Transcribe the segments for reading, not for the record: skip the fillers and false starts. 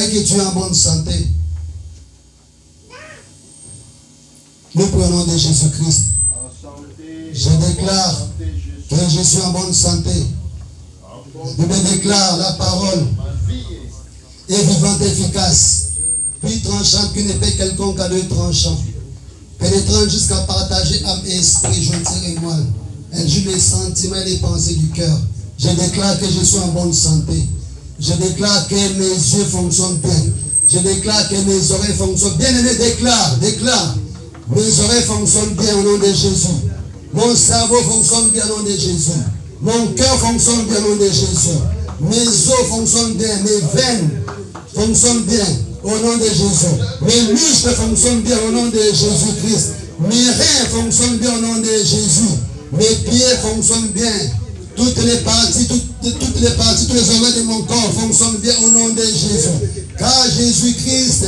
Que tu es en bonne santé. Nous prenons de Jésus-Christ. Je déclare que je suis en bonne santé. Je me déclare la parole est vivante et efficace, puis tranchante qu'une épée quelconque à deux tranchants, pénétrant jusqu'à partager âme et esprit, jointure et moelle. Elle juge les sentiments et les pensées du cœur. Je déclare que je suis en bonne santé. Je déclare que mes yeux fonctionnent bien. Je déclare que mes oreilles fonctionnent bien. Bien-aimé, déclare. Mes oreilles fonctionnent bien au nom de Jésus. Mon cerveau fonctionne bien au nom de Jésus. Mon cœur fonctionne bien au nom de Jésus. Mes os fonctionnent bien. Mes veines fonctionnent bien au nom de Jésus. Mes muscles fonctionnent bien au nom de Jésus-Christ. Mes reins fonctionnent bien au nom de Jésus. Mes pieds fonctionnent bien. Toutes les parties, tous les organes de mon corps fonctionnent bien au nom de Jésus. Car Jésus-Christ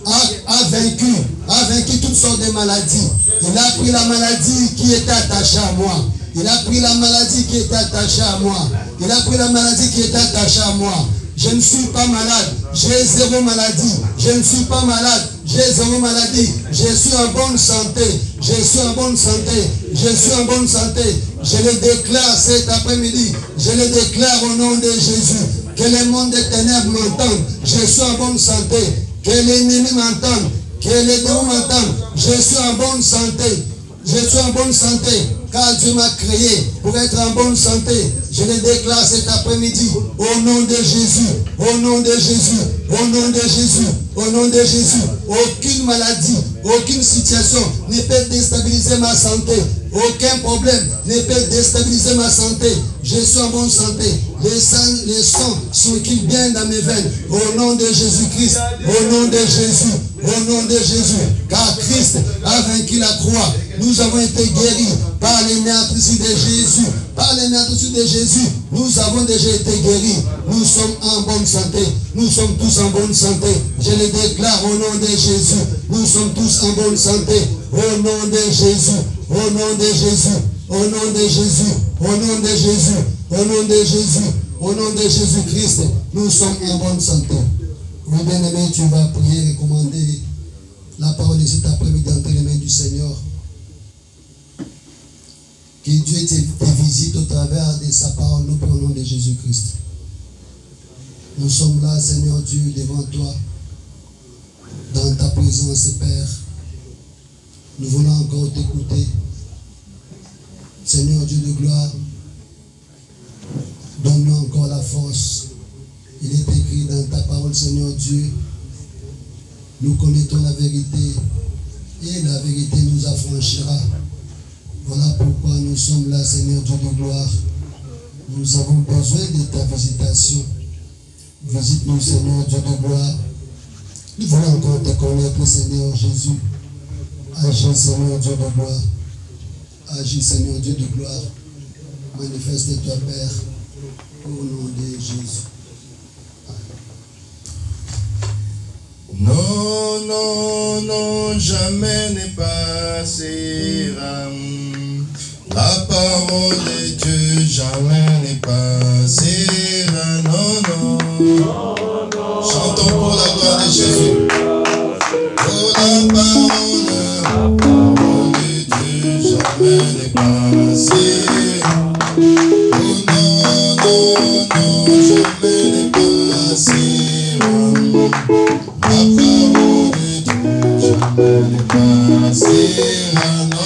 a vaincu toutes sortes de maladies. Il a pris la maladie qui était attachée à moi. Il a pris la maladie qui était attachée à moi. Il a pris la maladie qui était attachée à moi. Je ne suis pas malade. J'ai zéro maladie. Je ne suis pas malade. J'ai zéro maladie. Je suis en bonne santé. Je suis en bonne santé. Je suis en bonne santé. Je le déclare cet après-midi. Je le déclare au nom de Jésus. Que le monde des ténèbres m'entende. Je suis en bonne santé. Que l'ennemi m'entende. Que les démons m'entendent. Je suis en bonne santé. Je suis en bonne santé. Car Dieu m'a créé pour être en bonne santé. Je le déclare cet après-midi. Au nom de Jésus. Au nom de Jésus. Au nom de Jésus. Au nom de Jésus. Aucune maladie, aucune situation ne peut déstabiliser ma santé. Aucun problème ne peut déstabiliser ma santé. Je suis en bonne santé. Les sangs circulent bien dans mes veines. Au nom de Jésus-Christ. Au nom de Jésus. Au nom de Jésus. Car Christ a vaincu la croix. Nous avons été guéris par les meurtrissures de Jésus. Par les meurtrissures de Jésus, nous avons déjà été guéris. Nous sommes en bonne santé. Nous sommes tous en bonne santé. Je le déclare au nom de Jésus. Nous sommes tous en bonne santé. Au nom de Jésus. Au nom de Jésus. Au nom de Jésus. Au nom de Jésus. Au nom de Jésus. Au nom de Jésus-Christ, nous sommes en bonne santé. Oui, bien-aimé, tu vas prier et commander la parole de cet après-midi entre les mains du Seigneur. Que Dieu te visite au travers de sa parole, nous prenons de Jésus-Christ. Nous sommes là, Seigneur Dieu, devant toi, dans ta présence, Père. Nous voulons encore t'écouter. Seigneur Dieu de gloire, donne-nous encore la force. Il est écrit dans ta parole, Seigneur Dieu, nous connaîtrons la vérité et la vérité nous affranchira. Voilà pourquoi nous sommes là, Seigneur Dieu de gloire. Nous avons besoin de ta visitation. Visite-nous, Seigneur Dieu de gloire. Nous voulons encore te connaître, Seigneur Jésus. Agis, Seigneur Dieu de gloire. Agis, Seigneur Dieu de gloire. Manifeste-toi, Père, au nom de Jésus. Non, non, non, jamais ne passera. La parole de Dieu jamais ne passera. Non, non. Chantons pour la gloire de Jésus. Oh, la parole de Dieu jamais. jamais ne passera. Oh non, non, non, jamais ne passera. La parole de Dieu jamais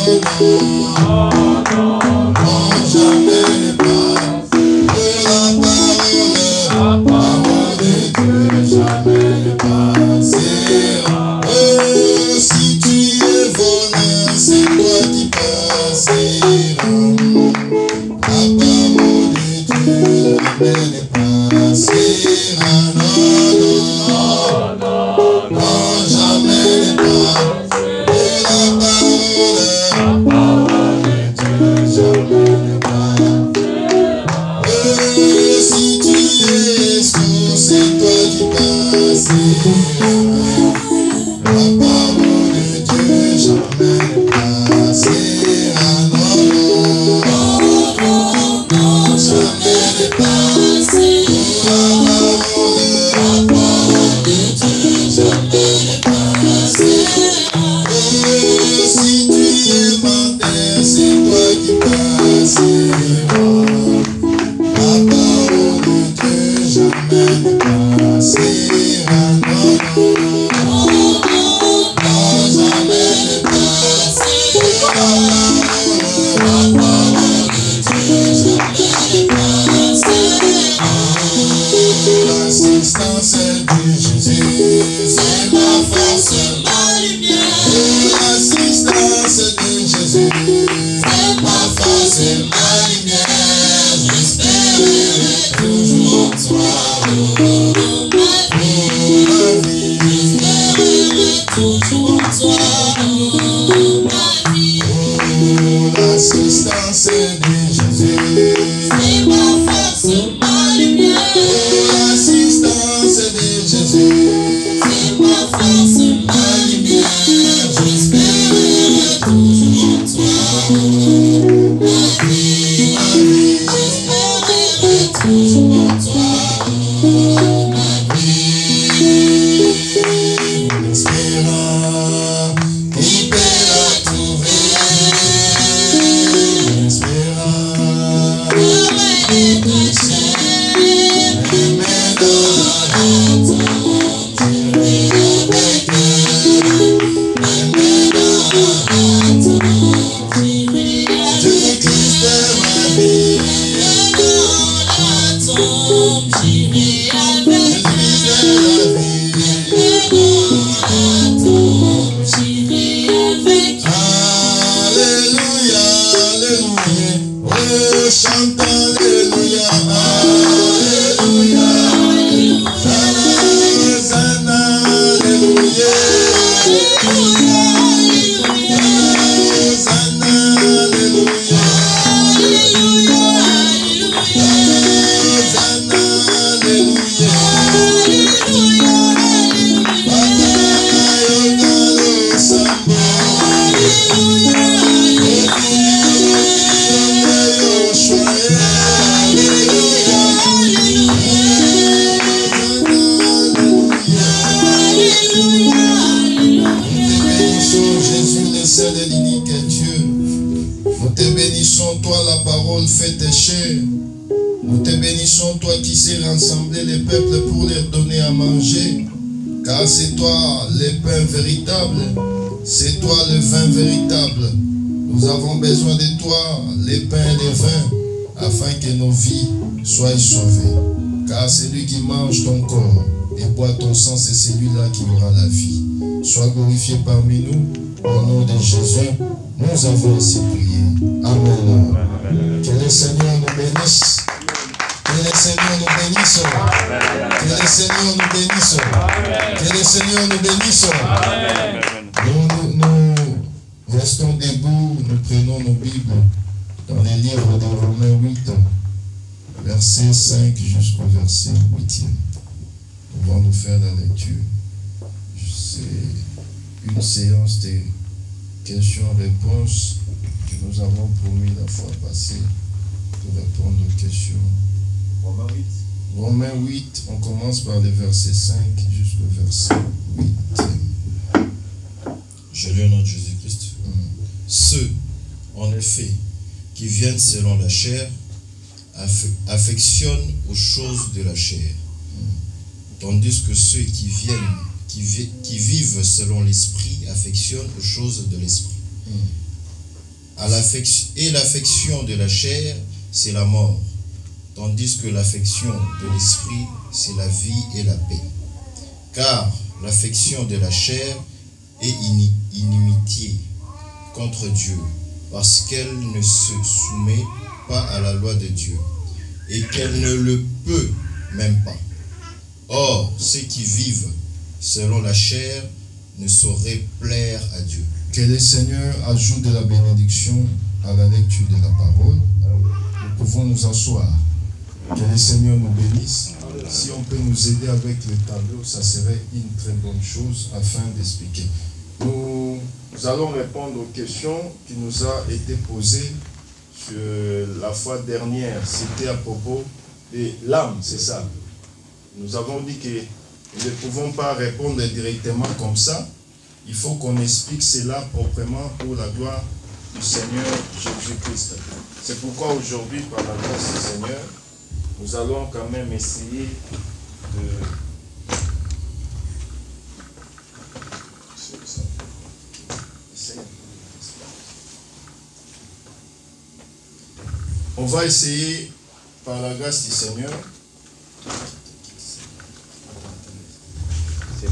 ne passera. Non, non, non, jamais ne passera. La parole de Dieu jamais ne passera. Oh, si tu es voleur, c'est toi qui passeras. La parole de Dieu jamais ne passera. Non, non, non, jamais ne passera. La parole de Dieu jamais ne passera. Oh, si tu es sourd, c'est toi qui passeras. La parole de Dieu jamais ne passera. Non, non, jamais ne passera. La parole de Dieu jamais ne passera. Oh, si tu es menteur, c'est toi qui passeras. La parole de Dieu jamais ne passera. Non, non, non, jamais ne passera. La parole de Dieu jamais ne passera. L'assistance de Jésus, c'est ma force, ma lumière. L'assistance de Jésus, c'est ma force et ma lumière. J'espérerai toujours en toi. Pour ma vie, j'espérerai toujours en toi. Ma vie, l'assistance de Jésus, c'est ma force, ma lumière. L'assistance de Jésus, c'est ma force, ma lumière. J'espérerai toujours en toi. Ma vie, j'espérerai toujours en toi. Ma vie, l'espérant qui peut la trouver. L'espérant qui peut chercher. Mais dans l'attente, j'irai avec elle. Mais dans l'attente, j'irai avec Jésus-Christ est ma vie. Dans l'attente, j'irai avec Jésus-Christ est ma vie. Dans l'attente, j'irai avec Alléluia, Alléluia. Oh, chante Alléluia, Alléluia. Hosanna, Alléluia. Hosanna, Alléluia. Hosanna, Alléluia. Jésus, le Saint de l'unique Dieu. Nous te bénissons, toi, la parole faite chair. Nous te bénissons, toi qui sais rassembler les peuples pour leur donner à manger. Car c'est toi le pain véritable, c'est toi le vin véritable. Nous avons besoin de toi, les pains et les vins, afin que nos vies soient sauvées. Car celui qui mange ton corps et boit ton sang, c'est celui-là qui aura la vie. Sois glorifié parmi nous, au nom de Jésus. Nous avons ainsi prié. Amen. Que le Seigneur nous bénisse. Que le Seigneur nous bénisse. Que le Seigneur nous bénisse. Que le Seigneur nous bénisse. Nous restons debout, nous prenons nos Bibles dans les livres de Romains 8, verset 5 jusqu'au verset 8. Nous allons nous faire la lecture. C'est une séance de questions-réponses que nous avons promis la fois passée pour répondre aux questions. Romains 8, on commence par le verset 5 jusqu'au verset 8. Je lis au nom de Jésus-Christ. Ceux En effet, qui viennent selon la chair affectionnent aux choses de la chair, tandis que ceux qui vivent selon l'esprit affectionnent aux choses de l'esprit. Et l'affection de la chair, c'est la mort, tandis que l'affection de l'esprit, c'est la vie et la paix. Car l'affection de la chair est inimitié contre Dieu, parce qu'elle ne se soumet pas à la loi de Dieu, et qu'elle ne le peut même pas. Or, ceux qui vivent selon la chair ne sauraient plaire à Dieu. Que le Seigneur ajoute de la bénédiction à la lecture de la parole. Nous pouvons nous asseoir. Que le Seigneur nous bénisse. Si on peut nous aider avec le tableau, ça serait une très bonne chose afin d'expliquer. Nous allons répondre aux questions qui nous ont été posées sur la fois dernière. C'était à propos de l'âme, c'est ça. Nous avons dit que nous ne pouvons pas répondre directement comme ça. Il faut qu'on explique cela proprement pour la gloire du Seigneur Jésus-Christ. C'est pourquoi aujourd'hui, par la grâce du Seigneur, nous allons quand même essayer de... On va essayer, par la grâce du Seigneur, que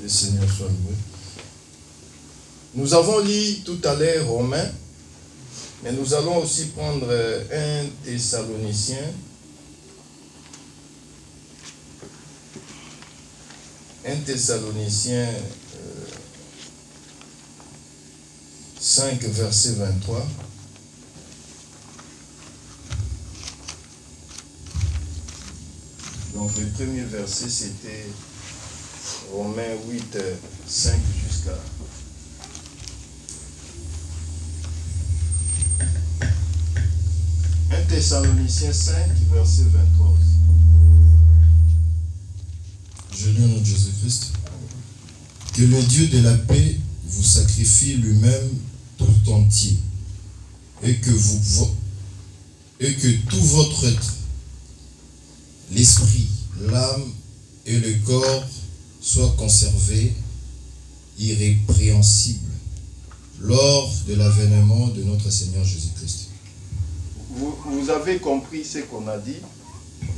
le Seigneur soit loué. Nous avons lu tout à l'heure Romains, mais nous allons aussi prendre 1 Thessaloniciens. 1 Thessaloniciens 5, verset 23. Donc le premier verset, c'était Romains 8, 5 jusqu'à... Thessaloniciens 5, verset 23. Je lis au nom de Jésus-Christ. Que le Dieu de la paix vous sacrifie lui-même tout entier, et que tout votre être, l'esprit, l'âme et le corps soient conservés irrépréhensibles lors de l'avènement de notre Seigneur Jésus-Christ. Vous avez compris ce qu'on a dit.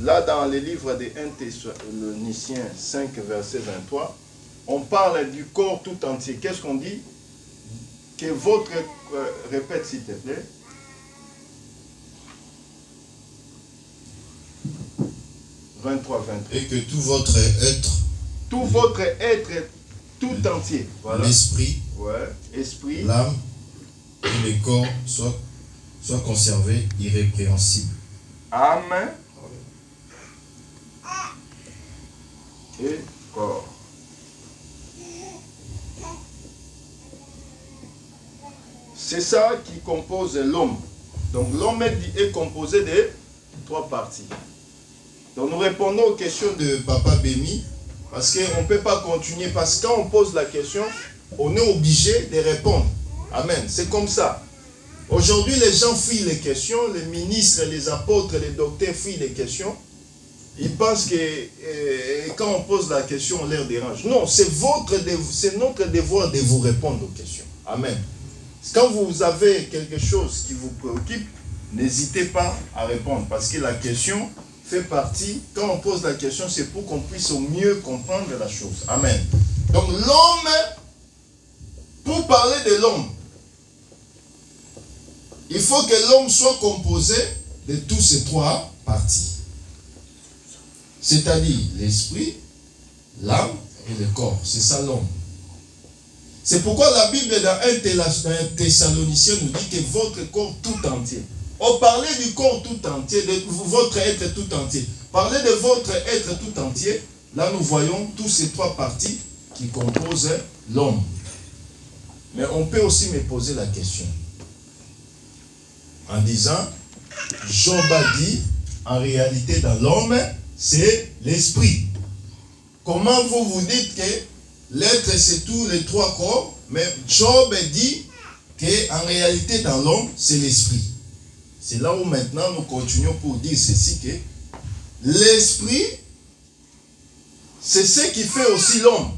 Là, dans le livre de 1 Thessaloniciens 5, verset 23, on parle du corps tout entier. Qu'est-ce qu'on dit? Que votre... répète s'il te plaît. « 23, 23. Et que tout votre être... Tout votre être tout entier. Voilà. L'esprit, ouais. Esprit, l'âme et le corps soient conservés irrépréhensibles. Âme et corps. C'est ça qui compose l'homme. Donc l'homme est composé de 3 parties. Donc nous répondons aux questions de Papa Bémi, parce qu'on ne peut pas continuer, parce que quand on pose la question, on est obligé de répondre. Amen. C'est comme ça. Aujourd'hui, les gens fuient les questions, les ministres, les apôtres, les docteurs fuient les questions. Ils pensent que quand on pose la question, on leur dérange. Non, c'est notre devoir de vous répondre aux questions. Amen. Quand vous avez quelque chose qui vous préoccupe, n'hésitez pas à répondre, parce que la question fait partie, quand on pose la question, c'est pour qu'on puisse au mieux comprendre la chose. Amen. Donc l'homme, pour parler de l'homme, il faut que l'homme soit composé de tous ces 3 parties. C'est-à-dire l'esprit, l'âme et le corps. C'est ça l'homme. C'est pourquoi la Bible dans 1 Thessaloniciens nous dit que votre corps tout entier. On parlait du corps tout entier, de votre être tout entier. Parler de votre être tout entier, là nous voyons tous ces 3 parties qui composent l'homme. Mais on peut aussi me poser la question. En disant, Job a dit, en réalité dans l'homme, c'est l'esprit. Comment vous vous dites que l'être c'est tous les 3 corps, Mais Job dit qu'en réalité, dans l'homme, c'est l'esprit. C'est là où maintenant nous continuons pour dire ceci, que l'esprit, c'est ce qui fait aussi l'homme.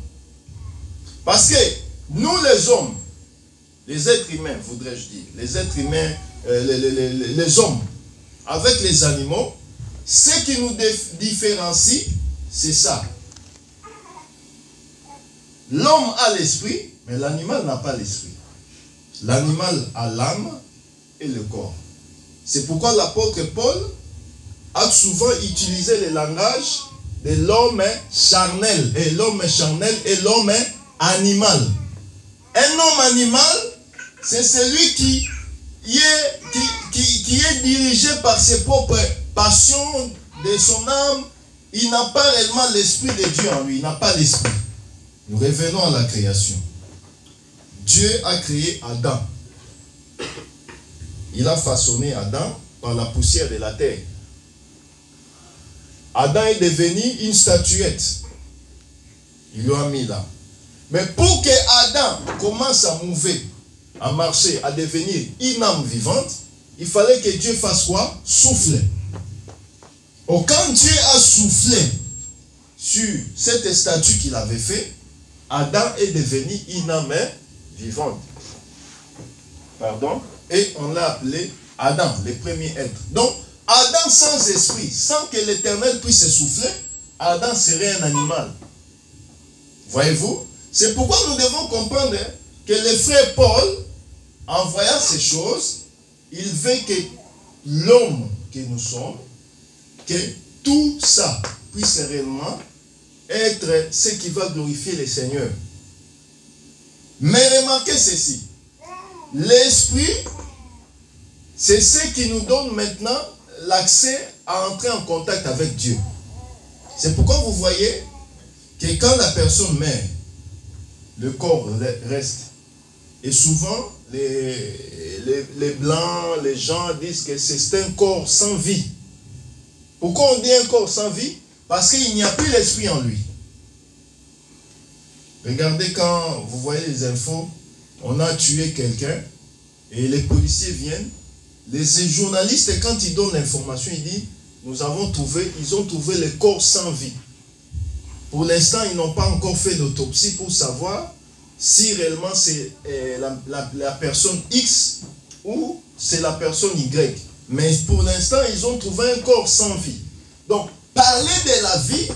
Parce que nous les hommes, les êtres humains, voudrais-je dire, les êtres humains, les hommes, avec les animaux, ce qui nous différencie, c'est ça. L'homme a l'esprit, mais l'animal n'a pas l'esprit. L'animal a l'âme et le corps. C'est pourquoi l'apôtre Paul a souvent utilisé le langage de l'homme charnel. Et l'homme charnel et l'homme animal. Un homme animal, c'est celui qui est dirigé par ses propres passions de son âme. Il n'a pas réellement l'esprit de Dieu en lui. Il n'a pas l'esprit. Nous revenons à la création. Dieu a créé Adam. Il a façonné Adam par la poussière de la terre. Adam est devenu une statuette. Il lui a mis là. Mais pour que Adam commence à mouver, à marcher, à devenir une âme vivante, il fallait que Dieu fasse quoi? Souffler. Donc quand Dieu a soufflé sur cette statue qu'il avait fait, Adam est devenu une âme vivante. Pardon? Et on l'a appelé Adam, le premier être. Donc, Adam sans esprit, sans que l'Éternel puisse souffler, Adam serait un animal. Voyez-vous? C'est pourquoi nous devons comprendre que le frère Paul, en voyant ces choses, il veut que l'homme que nous sommes, que tout ça puisse réellement être ce qui va glorifier le Seigneur. Mais remarquez ceci. L'esprit, c'est ce qui nous donne maintenant l'accès à entrer en contact avec Dieu. C'est pourquoi vous voyez que quand la personne meurt, le corps reste. Et souvent, les blancs, les gens disent que c'est un corps sans vie. Pourquoi on dit un corps sans vie? Parce qu'il n'y a plus l'esprit en lui. Regardez quand vous voyez les infos, on a tué quelqu'un et les policiers viennent. Les journalistes, quand ils donnent l'information, ils disent, ils ont trouvé le corps sans vie. Pour l'instant, ils n'ont pas encore fait l'autopsie pour savoir si réellement c'est la personne X ou c'est la personne Y. Mais pour l'instant, ils ont trouvé un corps sans vie. Donc, parler de la vie,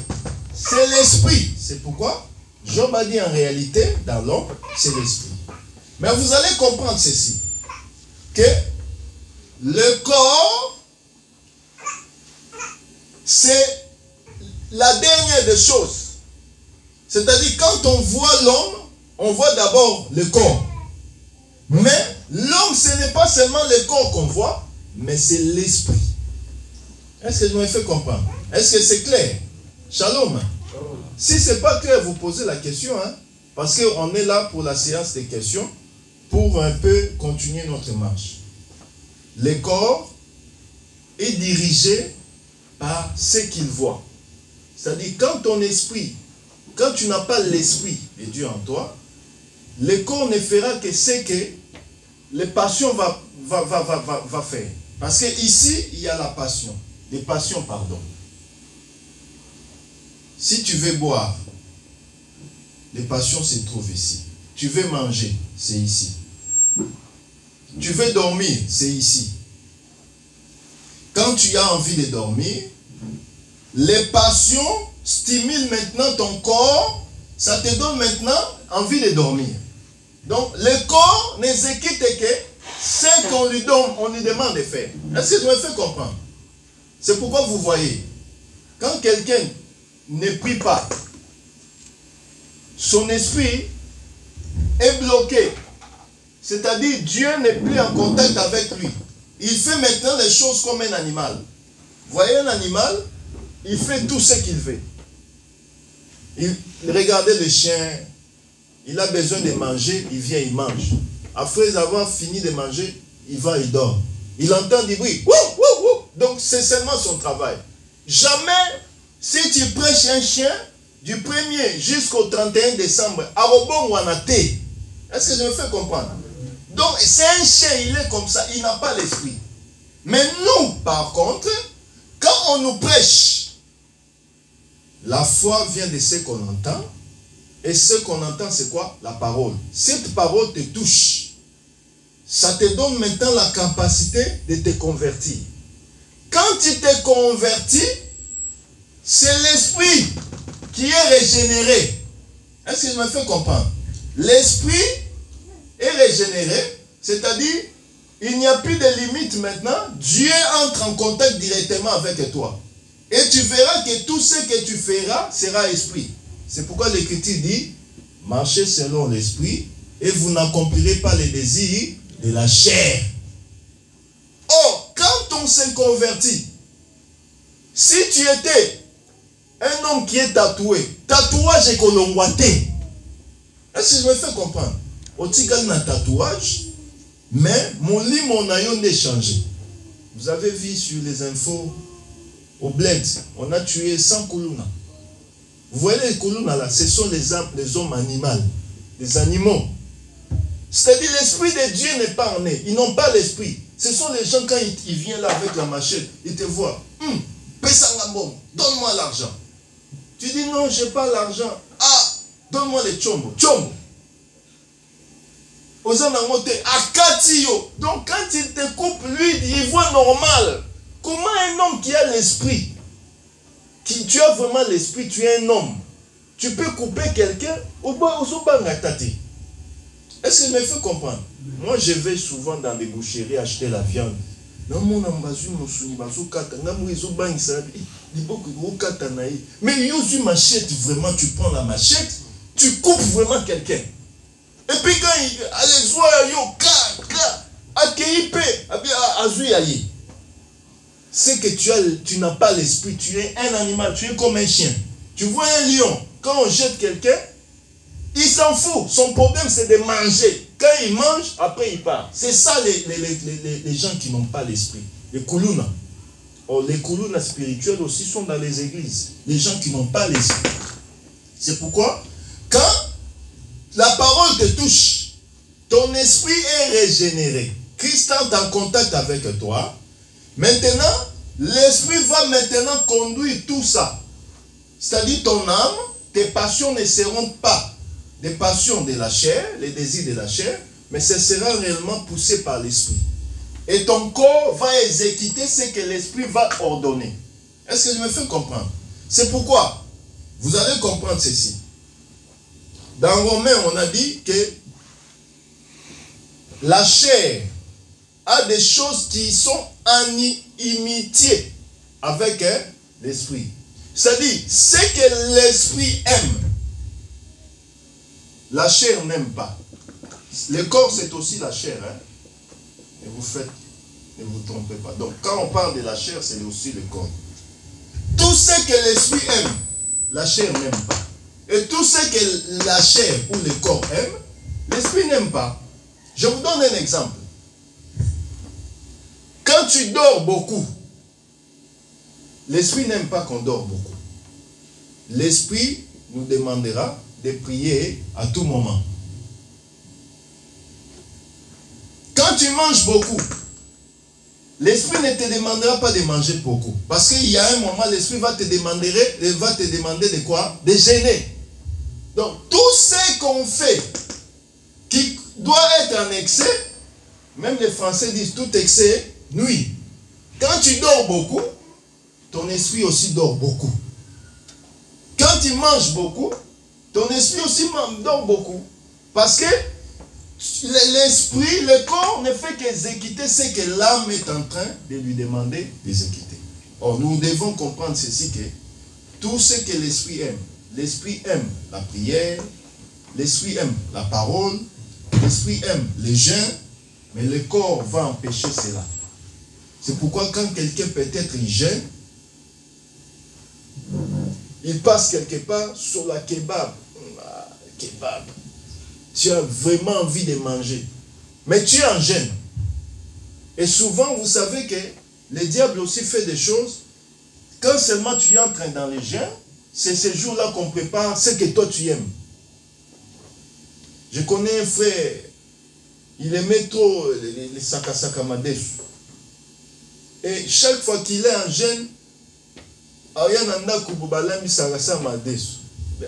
c'est l'esprit. C'est pourquoi Job a dit en réalité, dans l'homme, c'est l'esprit. Mais vous allez comprendre ceci, que le corps, c'est la dernière des choses. C'est-à-dire, quand on voit l'homme, on voit d'abord le corps. Mais l'homme, ce n'est pas seulement le corps qu'on voit, mais c'est l'esprit. Est-ce que je me fais comprendre? Est-ce que c'est clair? Shalom. Si ce n'est pas clair, vous posez la question, hein? Parce qu'on est là pour la séance des questions, pour un peu continuer notre marche. Le corps est dirigé par ce qu'il voit. C'est-à-dire, quand ton esprit, quand tu n'as pas l'esprit de Dieu en toi, le corps ne fera que ce que les passions va faire. Parce que ici, il y a la passion. Les passions, pardon. Si tu veux boire, les passions se trouvent ici. Tu veux manger, c'est ici. Tu veux dormir, c'est ici. Quand tu as envie de dormir, les passions stimulent maintenant ton corps, ça te donne maintenant envie de dormir. Donc, le corps n'exécute que ce qu'on lui donne, on lui demande de faire. Est-ce que je me fais comprendre? C'est pourquoi vous voyez, quand quelqu'un ne prie pas, son esprit est bloqué. C'est-à-dire, Dieu n'est plus en contact avec lui. Il fait maintenant les choses comme un animal. Vous voyez un animal, il fait tout ce qu'il veut. Regardez le chien, il a besoin de manger, il vient, il mange. Après avoir fini de manger, il va, il dort. Il entend du bruit. Wouh, wouh, wouh. Donc c'est seulement son travail. Jamais, si tu prêches un chien, du 1er jusqu'au 31 décembre, à Robon ou à Naté, Est-ce que je me fais comprendre? Donc, c'est un chien, il est comme ça, il n'a pas l'esprit. Mais nous, par contre, quand on nous prêche, la foi vient de ce qu'on entend. Et ce qu'on entend, c'est quoi? La parole. Cette parole te touche. Ça te donne maintenant la capacité de te convertir. Quand tu te convertis, c'est l'esprit qui est régénéré. Est-ce que je me fais comprendre? L'esprit est régénéré, c'est-à-dire, il n'y a plus de limite maintenant. Dieu entre en contact directement avec toi. Et tu verras que tout ce que tu feras sera esprit. C'est pourquoi l'Écriture dit, marchez selon l'esprit et vous n'accomplirez pas les désirs de la chair. Or, quand on s'est converti, si tu étais un homme qui est tatoué, tatouage est colomboité. Est-ce que je me fais comprendre? Au tigal na tatouage, mais mon lit, mon aïon est changé. Vous avez vu sur les infos, au bled, on a tué 100 Koulouna. Vous voyez les Koulouna là, ce sont les hommes animaux, les animaux. C'est-à-dire l'esprit de Dieu n'est pas en eux. Ils n'ont pas l'esprit. Ce sont les gens quand ils viennent là avec la machette, ils te voient. Donne-moi l'argent. Tu dis non, je n'ai pas l'argent. Ah, donne-moi les tchombo. Tchombo. Donc quand il te coupe, lui, il voit normal. Comment un homme qui a l'esprit, tu as vraiment l'esprit, tu es un homme, tu peux couper quelqu'un au bas au tati. Est-ce que je me fais comprendre? Moi, je vais souvent dans les boucheries acheter la viande. Mais il machette, vraiment, tu prends la machette, tu coupes vraiment quelqu'un. Et puis quand il c'est que tu n'as pas l'esprit, tu es un animal, tu es comme un chien. Tu vois un lion, quand on jette quelqu'un, il s'en fout. Son problème, c'est de manger. Quand il mange, après il part. C'est ça les gens qui n'ont pas l'esprit. Les Koulouna. Or, les Koulouna spirituels aussi sont dans les églises. Les gens qui n'ont pas l'esprit. C'est pourquoi, quand la parole te touche, ton esprit est régénéré. Christ entre en contact avec toi. Maintenant, l'esprit va maintenant conduire tout ça. C'est-à-dire ton âme, tes passions ne seront pas des passions de la chair, les désirs de la chair, mais ce sera réellement poussé par l'esprit. Et ton corps va exécuter ce que l'esprit va ordonner. Est-ce que je me fais comprendre? C'est pourquoi vous allez comprendre ceci. Dans Romains, on a dit que la chair a des choses qui sont en inimitié avec l'esprit. C'est-à-dire, ce que l'esprit aime, la chair n'aime pas. Le corps, c'est aussi la chair. Hein? Et ne vous trompez pas. Donc, quand on parle de la chair, c'est aussi le corps. Tout ce que l'esprit aime, la chair n'aime pas. Et tout ce que la chair ou le corps aime, l'esprit n'aime pas. Je vous donne un exemple. Quand tu dors beaucoup, l'esprit n'aime pas qu'on dort beaucoup. L'esprit nous demandera de prier à tout moment. Quand tu manges beaucoup, l'esprit ne te demandera pas de manger beaucoup. Parce qu'il y a un moment, l'esprit va te demander de quoi? De jeûner. Donc, tout ce qu'on fait qui doit être en excès, même les Français disent tout excès nuit. Quand tu dors beaucoup, ton esprit aussi dort beaucoup. Quand tu manges beaucoup, ton esprit aussi dort beaucoup. Parce que l'esprit, le corps ne fait qu'exécuter ce que l'âme est en train de lui demander d'exécuter. Or, nous devons comprendre ceci que tout ce que l'esprit aime la prière, l'esprit aime la parole, l'esprit aime le jeûne, mais le corps va empêcher cela. C'est pourquoi quand quelqu'un peut-être jeûne, il passe quelque part sur la kebab. Kebab. Tu as vraiment envie de manger. Mais tu es en jeûne. Et souvent, vous savez que le diable aussi fait des choses. Quand seulement tu entres dans les jeûnes, c'est ce jour-là qu'on prépare ce que toi tu aimes. Je connais un frère, il aimait trop les sakasaka madesu. Et chaque fois qu'il est en jeûne, il y a un kububalami sakasa madesu. Il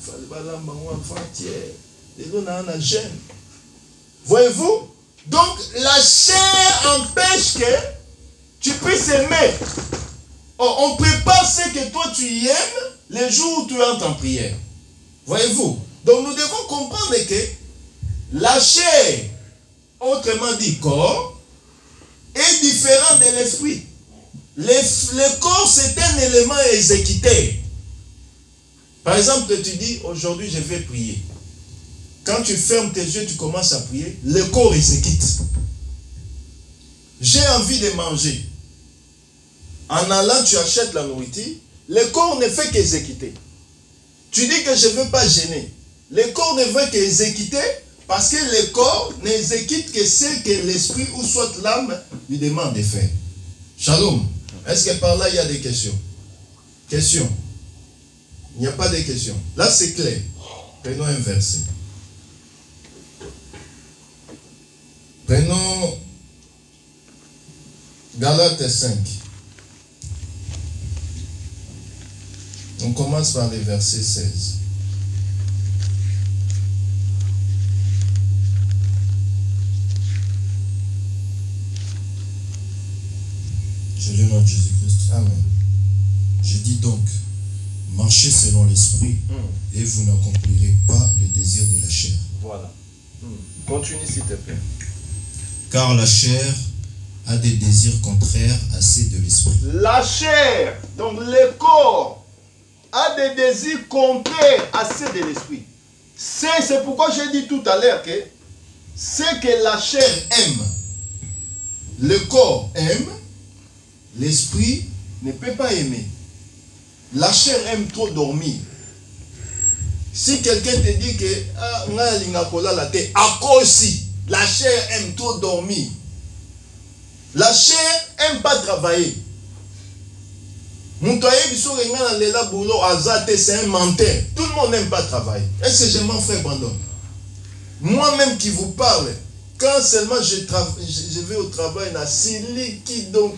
fallait balamba moi entier. Les gens ont un jeûne. Voyez-vous? Donc la chair empêche que tu puisses aimer. On prépare ce que toi tu aimes les jours où tu entres en prière. Voyez-vous? Donc nous devons comprendre que la chair, autrement dit corps, est différent de l'esprit. Le corps, c'est un élément exécuté. Par exemple, tu dis, aujourd'hui je vais prier. Quand tu fermes tes yeux, tu commences à prier, le corps exécute. J'ai envie de manger. En allant, tu achètes la nourriture. Le corps ne fait qu'exécuter. Tu dis que je ne veux pas gêner. Le corps ne veut qu'exécuter parce que le corps n'exécute que ce que l'esprit ou soit l'âme lui demande de faire. Shalom. Est-ce que par là il y a des questions? Questions? Il n'y a pas de questions. Là c'est clair. Prenons un verset. Prenons Galates 5. On commence par le verset 16. Je lis le nom de Jésus-Christ. Amen. Je dis donc, marchez selon l'esprit et vous n'accomplirez pas le désir de la chair. Voilà. Continue s'il te plaît. Car la chair a des désirs contraires à ceux de l'esprit. La chair, donc le corps, a des désirs contraires à ceux de l'esprit. C'est pourquoi j'ai dit tout à l'heure que ce que la chair aime, le corps aime, l'esprit ne peut pas aimer. La chair aime trop dormir. Si quelqu'un te dit que la chair aime trop dormir. La chair aime pas travailler. C'est un menteur. Tout le monde n'aime pas travailler. Est-ce que j'ai mon frère Brandon? Moi-même qui vous parle, quand seulement je vais au travail, qui donc donc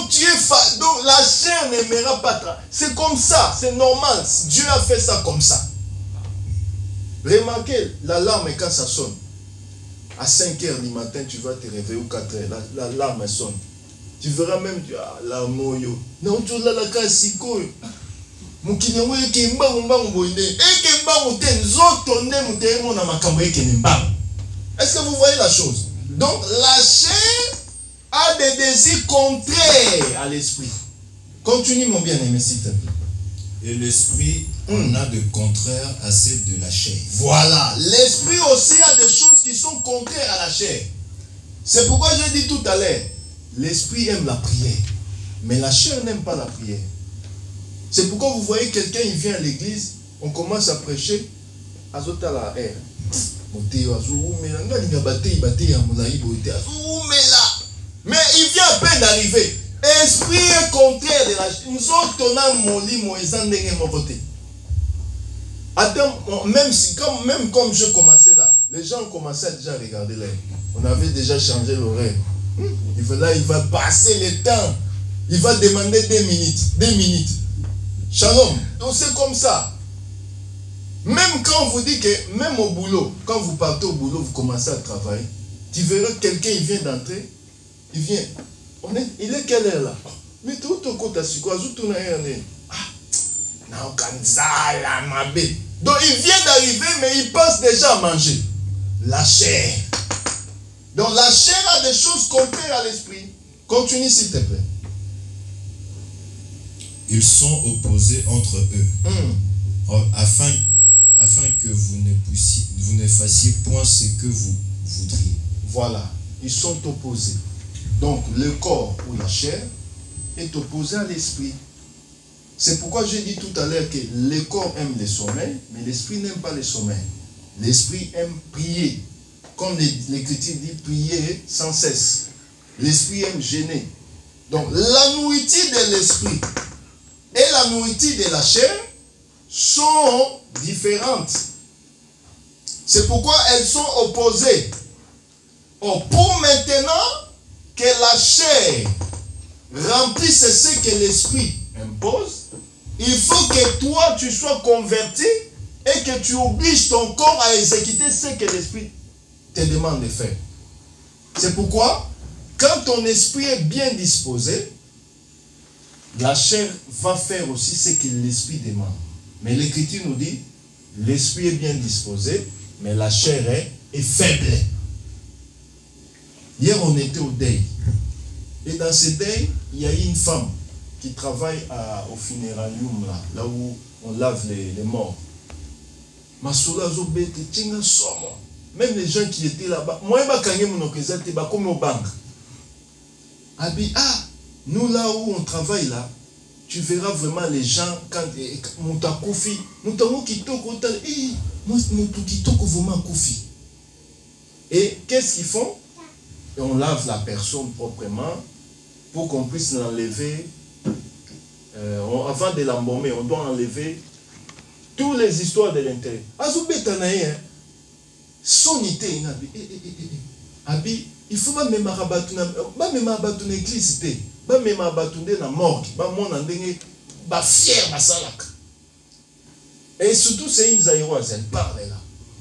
tu es donc la chair n'aimera pas travailler. C'est comme ça, c'est normal. Dieu a fait ça comme ça. Remarquez, l'alarme quand ça sonne. À 5 h du matin, tu vas te réveiller ou 4 h, l'alarme sonne. Tu verras même, la moyo. Non, tu l'as la casse. Est-ce que vous voyez la chose? Donc la chair a des désirs contraires à l'esprit. Continue mon bien-aimé s'il te plaît. Et l'esprit en a de contraires à ceux de la chair. Voilà. L'esprit aussi a des choses qui sont contraires à la chair. C'est pourquoi j'ai dit tout à l'heure, l'esprit aime la prière, mais la chair n'aime pas la prière. C'est pourquoi vous voyez quelqu'un, il vient à l'église, on commence à prêcher, azota la air. Mais il vient à peine d'arriver. Esprit est contraire de la chair. Nous autres, on a molli, même comme je commençais là, les gens commençaient déjà à regarder l'air. On avait déjà changé l'horaire. Il va passer le temps. Il va demander 2 minutes. 2 minutes. Shalom. Donc c'est comme ça. Même quand on vous dit que, même au boulot, quand vous partez au boulot, vous commencez à travailler, tu verras quelqu'un, il vient d'entrer, il vient. Il est quelle heure là? Mais tout au côté, c'est quoi? Donc il vient d'arriver, mais il pense déjà à manger. La chair. Donc la chair a des choses contraires à l'esprit. Continue s'il te plaît. Ils sont opposés entre eux, afin que vous ne fassiez point ce que vous voudriez. Voilà, ils sont opposés. Donc le corps ou la chair est opposé à l'esprit. C'est pourquoi j'ai dit tout à l'heure que le corps aime le sommeil, mais l'esprit n'aime pas le sommeil. L'esprit aime prier. Comme l'Écriture dit, prier sans cesse. L'esprit aime gêner. Donc la nourriture de l'esprit et la nourriture de la chair sont différentes. C'est pourquoi elles sont opposées. Or, pour maintenant que la chair remplisse ce que l'esprit impose, il faut que toi tu sois converti et que tu obliges ton corps à exécuter ce que l'esprit te demande de faire. C'est pourquoi, quand ton esprit est bien disposé, la chair va faire aussi ce que l'esprit demande. Mais l'Écriture nous dit, l'esprit est bien disposé, mais la chair est faible. Hier, on était au deuil. Et dans ce deuil, il y a une femme qui travaille au funérarium, là où on lave les morts. Même les gens qui étaient là-bas, moi, comme au banque. Nous là où on travaille là, tu verras vraiment les gens quand et qu'est-ce qu'ils font? Et on lave la personne proprement pour qu'on puisse l'enlever. Avant de l'embaumer, on doit enlever toutes les histoires de l'intérieur. Sonité, il faut même abattre l'église, même abattre la morgue, et surtout c'est une zaïroise, elle parle là.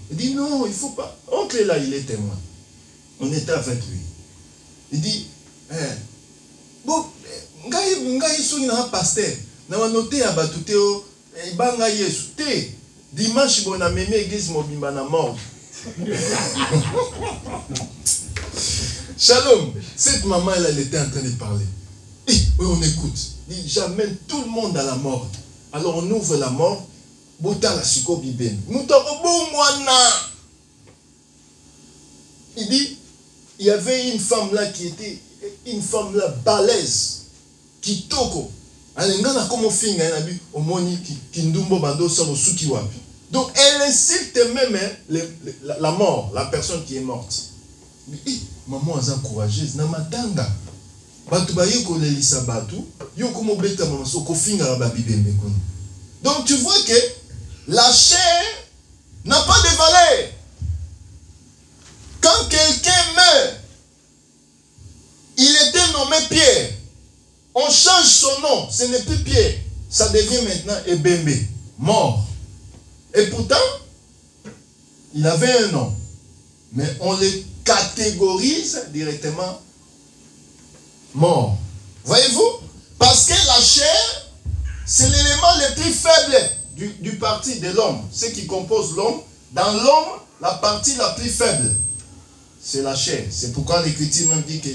Il dit non, il ne faut pas. Oncle là, il est témoin. On était avec lui. Il dit, bon, ngai souni na pasteur, na wanote abatute o, ibanga Yesu te. Dimanche bon na meme église mobimba na mort. Shalom, cette maman elle était en train de parler. Et oui, on écoute. Il dit, j'amène tout le monde à la mort. Alors on ouvre la mort. Bota la suko biben. Il dit, il y avait une femme là qui était une femme là balèze, qui toko. Alengana comme finga na bi omoni ki ndumbo bando so suki wapi. Donc elle insulte même la mort, la personne qui est morte. Mais maman aza courageuse na matanga. Batu ba yeko lelisa batu, yoko mo beta maman so ko finga ba bibembe kono. Donc tu vois que la chair n'a pas de valeur. Quand quelqu'un meurt, il était nommé Pierre. On change son nom, ce n'est plus Pierre. Ça devient maintenant Ebembe, mort. Et pourtant, il avait un nom. Mais on le catégorise directement mort. Voyez-vous? Parce que la chair, c'est l'élément le plus faible du parti de l'homme. Ce qui compose l'homme. Dans l'homme, la partie la plus faible, c'est la chair. C'est pourquoi l'Écriture même dit que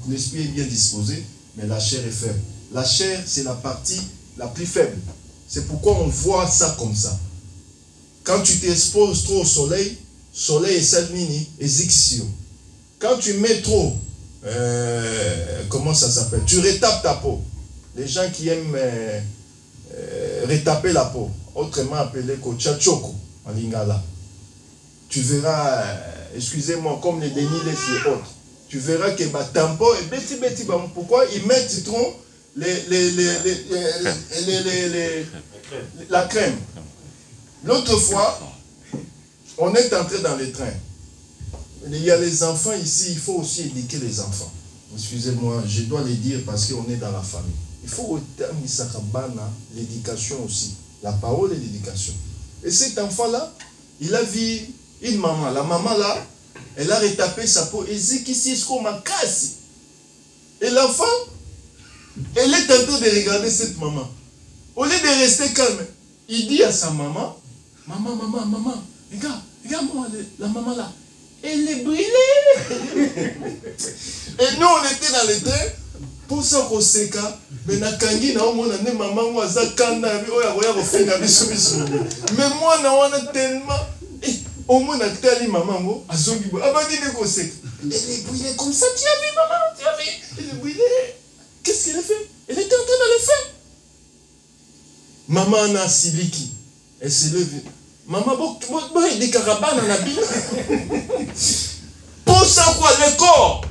l'esprit est bien disposé, mais la chair est faible. La chair, c'est la partie la plus faible. C'est pourquoi on voit ça comme ça. Quand tu t'exposes trop au soleil, soleil est salmini, exixio. Quand tu mets trop, comment ça s'appelle? Tu retapes ta peau. Les gens qui aiment retaper la peau, autrement appelé kochachoko en lingala. Tu verras, excusez-moi, comme les déniles et autres, tu verras que ma tampon est bêti. Pourquoi ils mettent citron la crème. L'autre fois, on est entré dans le train. Il y a les enfants ici, il faut aussi éduquer les enfants. Excusez-moi, je dois le dire parce qu'on est dans la famille. Il faut l'éducation aussi. La parole et l'éducation. Et cet enfant-là, il a vu une maman. La maman là, elle a retapé sa peau. Et dit qu'ici, est-ce qu'on m'a cassé? Et l'enfant, elle est en train de regarder cette maman. Au lieu de rester calme, il dit à sa maman, maman, regarde-moi la maman là. Elle est brûlée. Et nous, on était dans le train. Pour ça qu'on sait que, mais moi, on a tellement. Au moins, on a tellement maman. Elle est brûlée comme ça. Tu as vu, maman? Tu as vu? Elle est brûlée. Qu'est-ce qu'elle a fait? Elle était en train de le faire. Maman a siliki. Elle s'est levée. Maman, il dit carabane en habit. Pour ça, quoi, le corps?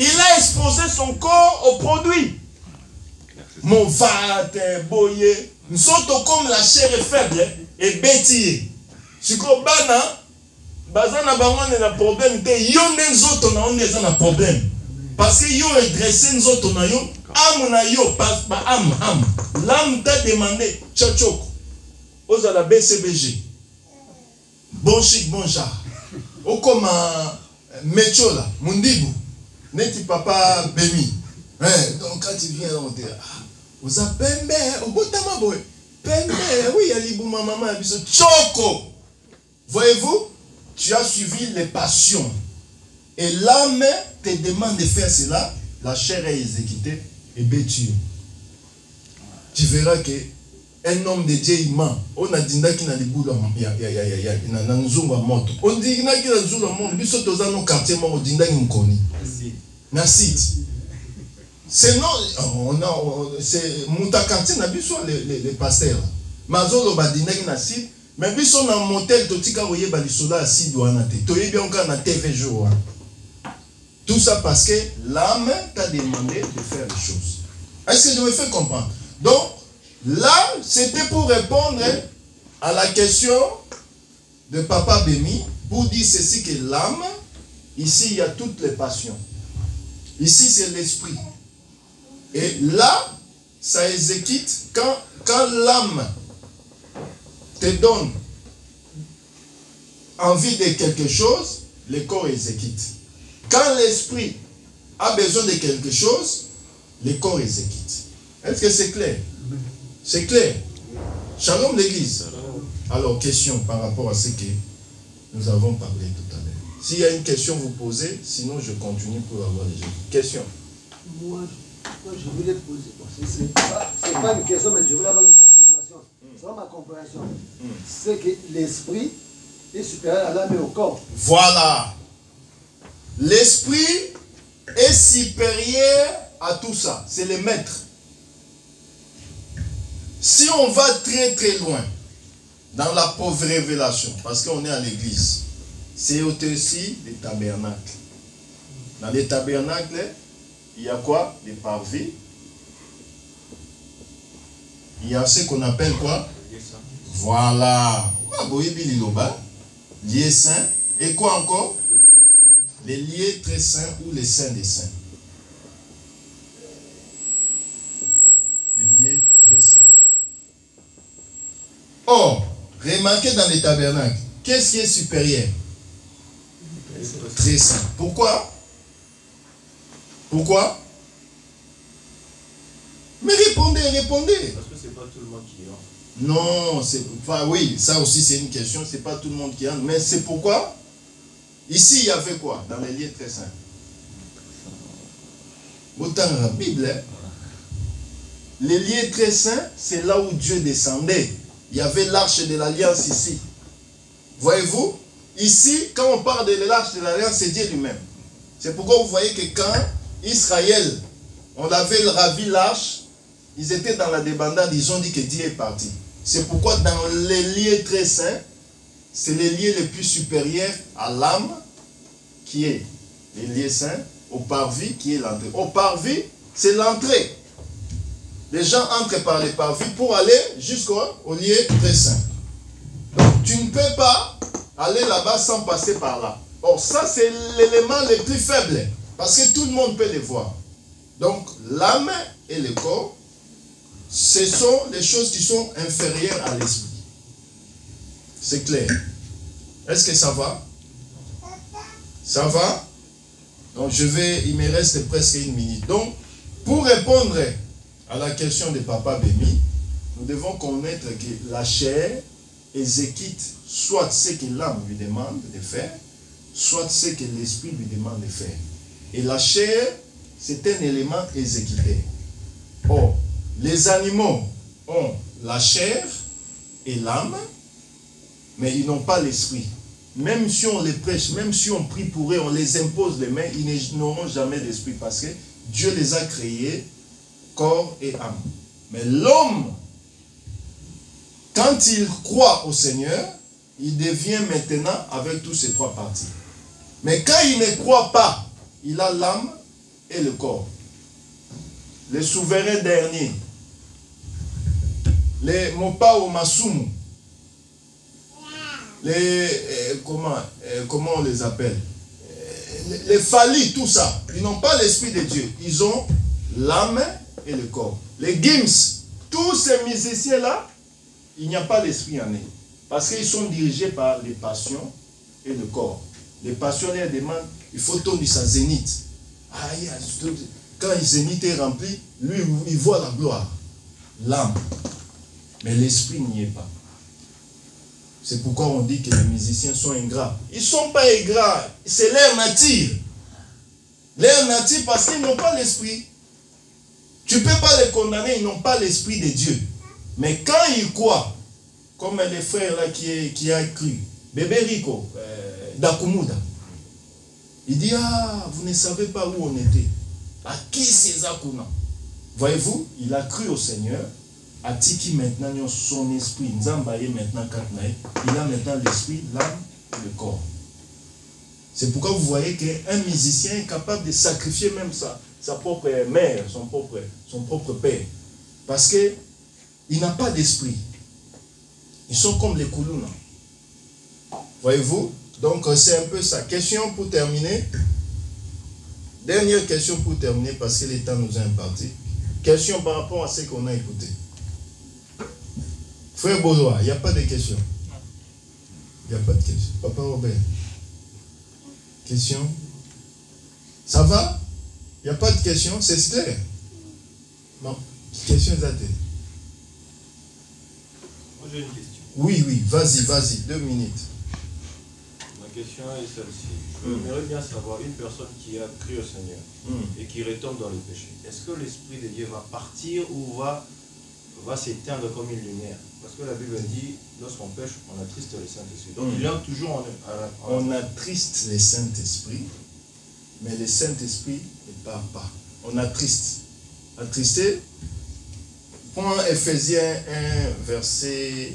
Il a exposé son corps au produit. Mon vate, boye, Nzoto comme la chair est faible et bêtille. Si ko bana bazana bango na problème te yo nzoto na on na problème. Parce que yo est dressé nzoto na yo, âme na yo pas âme. L'âme t'a demandé tchotchoko. Oza la BCBG. Bon chic bon char. O comme Mecho là, Mundibu. Neti papa Bemi. Donc quand tu viens on te vous appelez au botama boy. Pembe, oui, il y a l'ibuma maman, Tchoko. Voyez-vous, tu as suivi les passions. Et l'âme te demande de faire cela, la chair est exécutée et bêtue. Tu verras que un homme de Dieu il ment. On a dit qu'il a des boules na nzungu wa moto. On dit qu'il a nzungu wa moto. Biso toza no quartier mo dinda ngikoni. Na site. C'est non, c'est Moutakanti n'a pas les pasteurs. Mazolo badina qui n'a site, mais puis son un motel totika voyez balisola assis douana te. Toye bien encore na TV jour. Tout ça parce que l'âme t'a demandé de faire les choses. Est-ce que je me fais comprendre? Donc là, c'était pour répondre à la question de Papa Bemi pour dire ceci que l'âme, ici il y a toutes les passions. Ici c'est l'esprit. Et là, ça exécute quand l'âme te donne envie de quelque chose, le corps exécute. Quand l'esprit a besoin de quelque chose, le corps exécute. Est-ce que c'est clair? C'est clair. Shalom l'église. Alors, question par rapport à ce que nous avons parlé tout à l'heure. S'il y a une question, vous posez, sinon je continue pour avoir les gens. Question. Moi, je voulais poser, c'est pas une question, mais je voulais avoir une confirmation. C'est ma compréhension. C'est que l'esprit est supérieur à l'âme et au corps. Voilà. L'esprit est supérieur à tout ça. C'est le maître. Si on va très très loin dans la pauvre révélation, parce qu'on est à l'église, c'est aussi les tabernacles. Dans les tabernacles, il y a quoi? Des parvis. Il y a ce qu'on appelle quoi? Voilà. Liés saints. Et quoi encore? Les liés très saints ou les saints des saints. Les liés très saints. Or, remarquez dans les tabernacles, qu'est-ce qui est supérieur? Très saint. Pourquoi? Pourquoi? Mais répondez. Parce que c'est pas tout le monde qui entre. Non, c'est pas, oui, ça aussi c'est une question, c'est pas tout le monde qui entre, mais c'est pourquoi? Ici, il y avait quoi dans les lieux très saints? Autant dans la Bible, hein? Les lieux très saints, c'est là où Dieu descendait. Il y avait l'arche de l'alliance ici. Voyez-vous? Ici, quand on parle de l'arche de l'alliance, c'est Dieu lui-même. C'est pourquoi vous voyez que quand Israël, on avait ravi l'arche, ils étaient dans la débandade, ils ont dit que Dieu est parti. C'est pourquoi dans les lieux très saints, c'est les lieux les plus supérieurs à l'âme, qui est les lieux saints, au parvis, qui est l'entrée. Au parvis, c'est l'entrée. Les gens entrent par les parvis pour aller jusqu'au lieu très saint. Donc, tu ne peux pas aller là-bas sans passer par là. Or, ça, c'est l'élément le plus faible, parce que tout le monde peut le voir. Donc, l'âme et le corps, ce sont les choses qui sont inférieures à l'esprit. C'est clair. Est-ce que ça va? Ça va? Donc, il me reste presque une minute. Donc, pour répondre à la question de Papa Bemi, nous devons connaître que la chair exécute soit ce que l'âme lui demande de faire, soit ce que l'esprit lui demande de faire. Et la chair, c'est un élément exécuté. Or, les animaux ont la chair et l'âme, mais ils n'ont pas l'esprit. Même si on les prêche, même si on prie pour eux, on les impose les mains, ils n'auront jamais d'esprit parce que Dieu les a créés corps et âme. Mais l'homme, quand il croit au Seigneur, il devient maintenant avec tous ces trois parties. Mais quand il ne croit pas, il a l'âme et le corps. Le souverain dernier, les Mopao Masumu, les comment on les appelle, les Fali, tout ça, ils n'ont pas l'esprit de Dieu. Ils ont l'âme et le corps. Les Gims, tous ces musiciens-là, il n'y a pas l'esprit en eux. Parce qu'ils sont dirigés par les passions et le corps. Les passions, ils demandent, il faut tourner sa zénith. Quand le zénith est rempli, lui, il voit la gloire, l'âme. Mais l'esprit n'y est pas. C'est pourquoi on dit que les musiciens sont ingrats. Ils ne sont pas ingrats, c'est leur nature. Leur nature parce qu'ils n'ont pas l'esprit. Tu ne peux pas les condamner, ils n'ont pas l'esprit de Dieu. Mais quand ils croient, comme les frères là qui a cru, Bébé Rico, Dakumuda, il dit, vous ne savez pas où on était. À qui c'est Zakuna? Voyez-vous, il a cru au Seigneur. A Tiki maintenant son esprit. Nzambaye maintenant Katnaï. Il a maintenant l'esprit, l'âme et le corps. C'est pourquoi vous voyez qu'un musicien est capable de sacrifier même sa propre mère, son propre père. Parce qu'il n'a pas d'esprit. Ils sont comme les Koulouna. Voyez-vous? Donc c'est un peu ça. Question pour terminer. Dernière question pour terminer parce que le temps nous a imparti. Question par rapport à ce qu'on a écouté. Frère Baudouin, il n'y a pas de question. Il n'y a pas de question. Papa Robert. Question. Ça va? Il n'y a pas de question, c'est clair. Non. Question datée. Moi j'ai une question. Oui, vas-y, 2 minutes. Ma question est celle-ci. J'aimerais bien savoir, une personne qui a cru au Seigneur et qui retombe dans le péché, est-ce que l'Esprit de Dieu va partir ou va s'éteindre comme une lumière? Parce que la Bible dit, lorsqu'on pêche, on attriste le Saint-Esprit. Donc il y a toujours on attriste le Saint-Esprit, mais le Saint-Esprit ne part pas. On attriste. Attristé. Prends Ephésiens 1, verset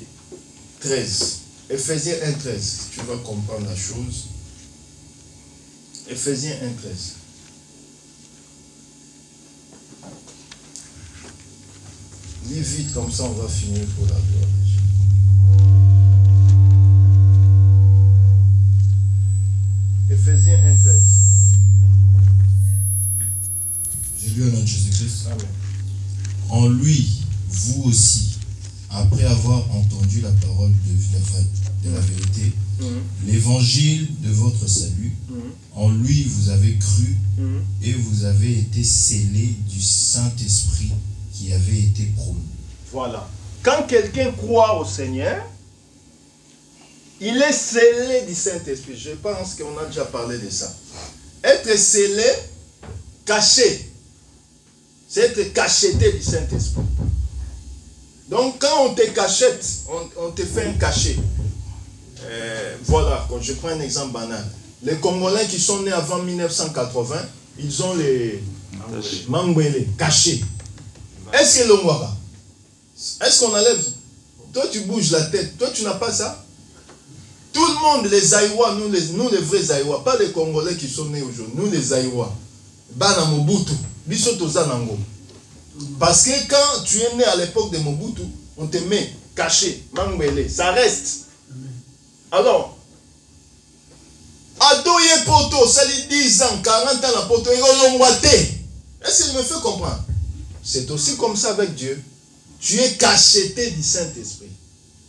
13. Ephésiens 1, 13. Tu vas comprendre la chose. Ephésiens 1, 13. Lis vite, comme ça on va finir pour la gloire de Dieu. Ephésiens 1, 13. J'ai lu au nom de Jésus-Christ. Amen. En lui, vous aussi, après avoir entendu la parole de la vérité, l'évangile de votre salut, en lui vous avez cru et vous avez été scellés du Saint-Esprit qui avait été promis. Voilà. Quand quelqu'un croit au Seigneur, il est scellé du Saint-Esprit. Je pense qu'on a déjà parlé de ça. Être scellé, caché, c'est être cacheté du Saint-Esprit. Donc quand on te cachette, on te fait un cachet. Voilà, quand je prends un exemple banal. Les Congolais qui sont nés avant 1980, ils ont les Mangwele cachés. Est-ce que l'on voit? Est-ce qu'on enlève? Toi tu bouges la tête, toi tu n'as pas ça? Tout le monde, les Aïwa, nous les vrais Aïwa, pas les Congolais qui sont nés aujourd'hui, nous les Aïwa. Bana Mobutu, Bisoto Zanango. Parce que quand tu es né à l'époque de Mobutu, on te met caché, Mangwele, ça reste. Alors, Adoye Poto, ça lui 10 ans, 40 ans la Poto, est-ce qu'il me fait comprendre? C'est aussi comme ça avec Dieu. Tu es cacheté du Saint-Esprit.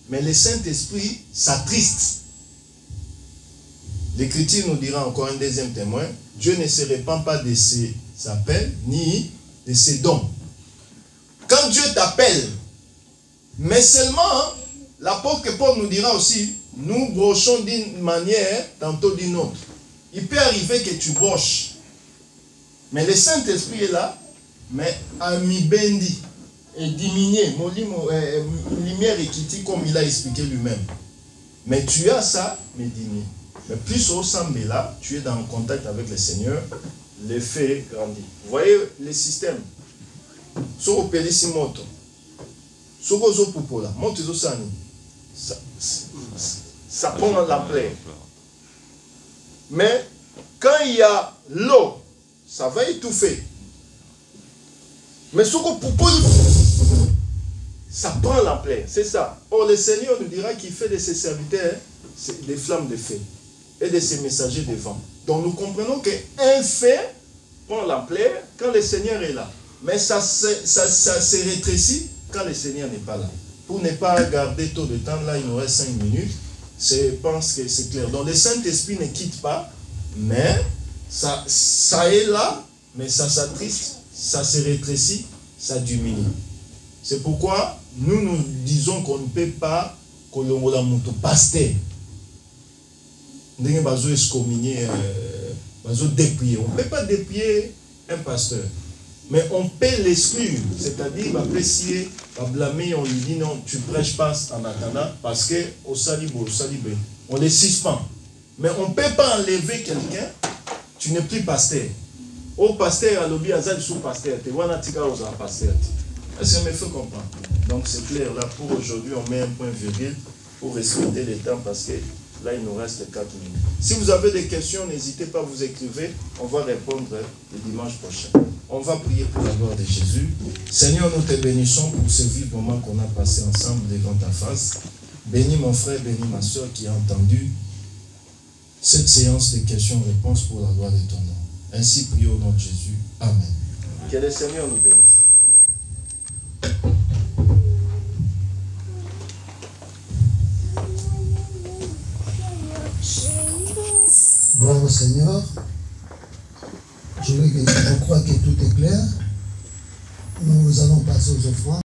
Mais le Saint-Esprit s'attriste. L'Écriture nous dira encore un deuxième témoin. Dieu ne se répand pas de ses appels, ni de ses dons. Quand Dieu t'appelle, mais seulement, l'apôtre Paul nous dira aussi, nous brochons d'une manière, tantôt d'une autre. Il peut arriver que tu broches. Mais le Saint-Esprit est là, mais ami bendi et diminué, lumière équité comme il a expliqué lui-même. Mais tu as ça, mais diminué. Mais plus au semble là, tu es dans le contact avec le Seigneur, l'effet grandit. Vous voyez les systèmes. Soko pelisi moto. Soko zo pupola, moto zo sani. Ça prend la plaie. Mais quand il y a l'eau, ça va étouffer. Mais ce qu'on propose, ça prend l'ampleur. C'est ça. Or, le Seigneur nous dira qu'il fait de ses serviteurs des flammes de feu et de ses messagers de vent. Donc, nous comprenons qu'un fait prend l'ampleur quand le Seigneur est là. Mais ça se rétrécit quand le Seigneur n'est pas là. Pour ne pas garder trop de temps, là, il nous reste 5 minutes. Je pense que c'est clair. Donc, le Saint-Esprit ne quitte pas, mais ça est là, mais ça s'attriste, ça se rétrécit, ça diminue. C'est pourquoi nous disons qu'on ne peut pas kolongola mutu pasteur. Ndenge bazo excommunier, bazo dépouiller. On ne peut pas dépouiller un pasteur. Mais on peut l'exclure, c'est-à-dire apprécier, blâmer, on lui dit non, tu prêches pas en attendant parce que au salibo, on les suspend. Mais on ne peut pas enlever quelqu'un, tu n'es plus pasteur. Au pasteur, à l'objet, azal sous pasteur, tu vois, natika aux pasteur. Est-ce que me fait comprendre? Donc c'est clair, là pour aujourd'hui, on met un point virgule pour respecter le temps parce que là il nous reste 4 minutes. Si vous avez des questions, n'hésitez pas à vous écrire, on va répondre le dimanche prochain. On va prier pour la gloire de Jésus. Seigneur, nous te bénissons pour ce vivre moment qu'on a passé ensemble devant ta face. Bénis mon frère, bénis ma soeur qui a entendu cette séance de questions-réponses pour la gloire de ton nom. Ainsi prions au nom de Jésus. Amen. Que le Seigneur nous bénisse. Gloire au Seigneur. Je crois que tout est clair. Nous allons passer aux offrandes.